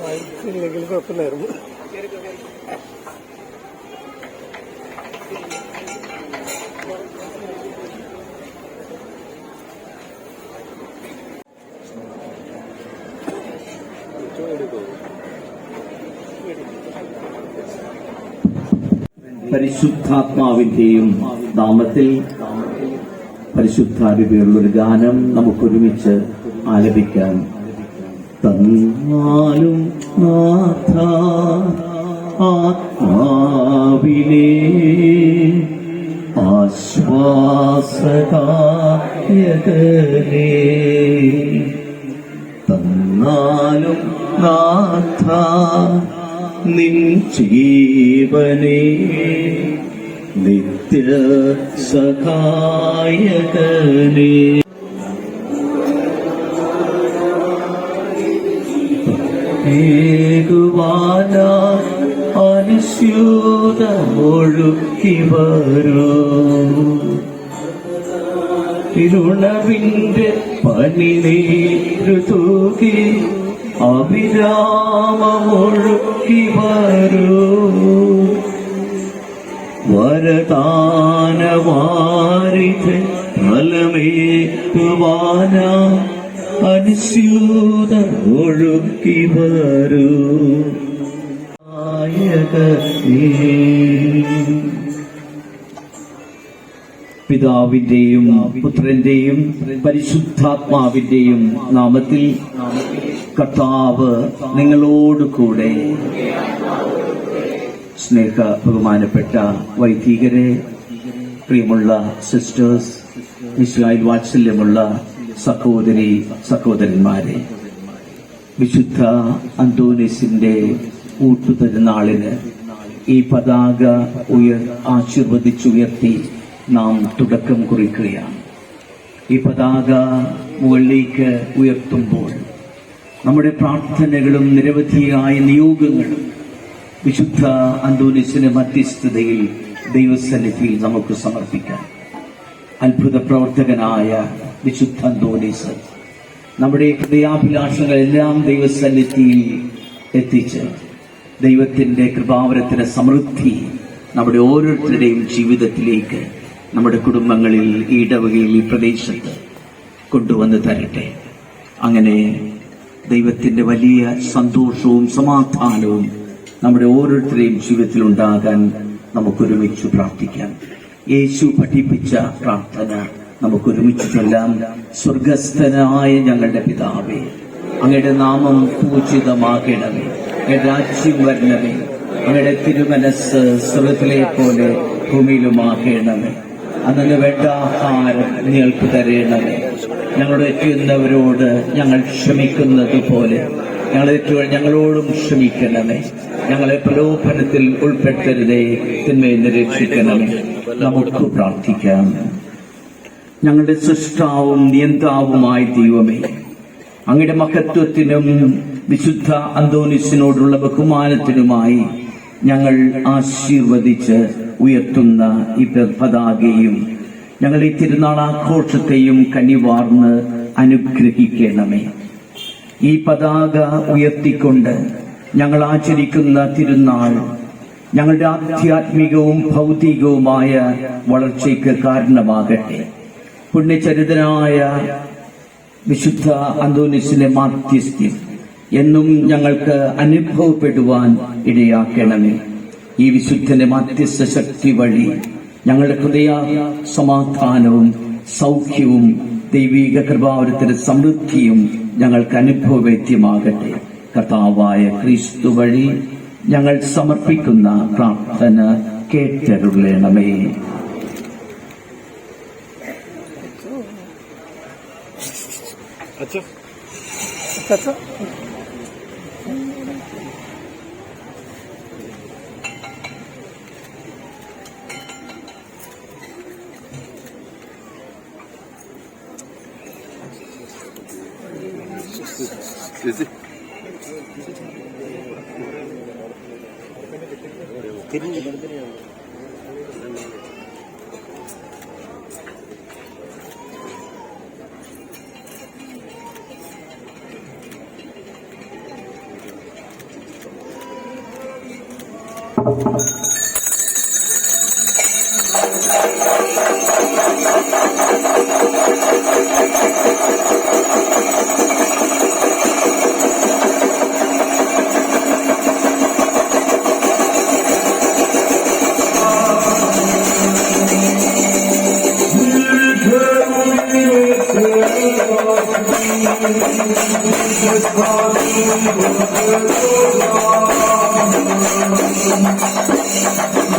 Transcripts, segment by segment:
വായിച്ചില്ലെങ്കിൽ കുഴപ്പമില്ലായിരുന്നു. പരിശുദ്ധാത്മാവിന്റെയും നാമത്തിൽ പരിശുദ്ധാരൂപിയുള്ളൊരു ഗാനം നമുക്കൊരുമിച്ച് ആലപിക്കാം. തന്നാലും നാഥ ആത്മാവിനെ ആശ്വാസദായകനേ, തന്നാലും നാഥ നിൻ ജീവനേ നിത്യ സഹായകനേ. ഏകുവാന അനുസ്യൂതമൊഴുക്കി വരൂ, ഇരുളവിന്റെ പനിനീരു തൂകി അവിരാമമൊഴുക്കി വരൂ. വരദാനവാരിധ ഫലമേകുവാന അനുസ്യൂത ഒഴുക്കി വരൂ. പിതാവിന്റെയും പുത്രന്റെയും പരിശുദ്ധാത്മാവിന്റെയും നാമത്തിൽ കർത്താവ് നിങ്ങളോട് കൂടെ. സ്നേഹ ബഹുമാനപ്പെട്ട വൈദികരെ, പ്രിയമുള്ള സിസ്റ്റേഴ്സ്, ഇസ്രായേൽ വാത്സല്യമുള്ള സഹോദരി സഹോദരന്മാരെ, വിശുദ്ധ അന്തോനീസിന്റെ ഊട്ടുപെരുന്നാളിന് ഈ പതാക ആശീർവദിച്ചുയർത്തി നാം തുടക്കം കുറിക്കുകയാണ്. ഈ പതാക മുകളിലേക്ക് ഉയർത്തുമ്പോൾ നമ്മുടെ പ്രാർത്ഥനകളും നിരവധിയായ നിയോഗങ്ങളും വിശുദ്ധ അന്തോനീസിന്റെ മധ്യസ്ഥതയിൽ ദൈവസന്നിധിയിൽ നമുക്ക് സമർപ്പിക്കാം. അത്ഭുത പ്രവർത്തകനായ വിശുദ്ധ അന്തോനീസ് നമ്മുടെ ഹൃദയാഭിലാഷങ്ങളെല്ലാം ദൈവസന്നിധിയിൽ എത്തിച്ച് ദൈവത്തിന്റെ കൃപാവരത്തിന്റെ സമൃദ്ധി നമ്മുടെ ഓരോരുത്തരുടെയും ജീവിതത്തിലേക്ക്, നമ്മുടെ കുടുംബങ്ങളിൽ, ഈ ഇടവകയിൽ, ഈ പ്രദേശത്ത് കൊണ്ടുവന്ന് തരട്ടെ. അങ്ങനെ ദൈവത്തിന്റെ വലിയ സന്തോഷവും സമാധാനവും നമ്മുടെ ഓരോരുത്തരുടെയും ജീവിതത്തിൽ ഉണ്ടാകാൻ നമുക്കൊരുമിച്ച് പ്രാർത്ഥിക്കാം. യേശു പഠിപ്പിച്ച പ്രാർത്ഥന നമുക്കൊരുമിച്ച് ചൊല്ലാം. സ്വർഗസ്ഥനായ ഞങ്ങളുടെ പിതാവേ, അങ്ങയുടെ നാമം പൂജിതമാകണമേ, അങ്ങയുടെ രാജ്യം വരണമേ, അങ്ങയുടെ തിരുമനസ് സ്വർഗത്തിലെ പോലെ ഭൂമിയിലുമാകണമേ. അന്നു വേണ്ട ആഹാരം നിങ്ങൾക്ക് തരയണമേ. ഞങ്ങളുടെ എത്തുന്നവരോട് ഞങ്ങൾ ക്ഷമിക്കുന്നത് പോലെ ഞങ്ങളോടും ക്ഷമിക്കണമേ. ഞങ്ങളെ പ്രലോഭനത്തിൽ ഉൾപ്പെടുത്തരുതേ, തിന്മയിൽ നിന്ന് രക്ഷിക്കണമേ. നമുക്ക് പ്രാർത്ഥിക്കാം. ഞങ്ങളുടെ സൃഷ്ടാവും നിയന്താവുമായ ദൈവമേ, അങ്ങയുടെ മഹത്വത്തിനും വിശുദ്ധ അന്തോനീസിനോടുള്ള ബഹുമാനത്തിനുമായി ഞങ്ങൾ ആശീർവദിച്ച് ഉയർത്തുന്ന ഈ പതാകയും ഞങ്ങളുടെ ഈ തിരുനാൾ ആഘോഷത്തെയും കനിവാർന്ന് അനുഗ്രഹിക്കണമേ. ഈ പതാക ഉയർത്തിക്കൊണ്ട് ഞങ്ങൾ ആചരിക്കുന്ന തിരുനാൾ ഞങ്ങളുടെ ആധ്യാത്മികവും ഭൗതികവുമായ വളർച്ചയ്ക്ക് കാരണമാകട്ടെ. പുണ്യചരിതനായ വിശുദ്ധ അന്തോനീസിന്റെ മാധ്യസ്ഥ്യം എന്നും ഞങ്ങൾക്ക് അനുഭവപ്പെടുവാൻ ഇടയാക്കണമേ. ഈ വിശുദ്ധന്റെ മാധ്യസ്ഥ ശക്തി വഴി ഞങ്ങളുടെ ഹൃദയ സമാധാനവും സൗഖ്യവും ദൈവിക കൃപാവരത്തിന്റെ സമൃദ്ധിയും ഞങ്ങൾക്ക് അനുഭവവേദ്യമാകട്ടെ. കർത്താവായ ക്രിസ്തു വഴി ഞങ്ങൾ സമർപ്പിക്കുന്ന പ്രാർത്ഥന കേട്ടരുളണമേ. अच्छा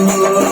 Oh,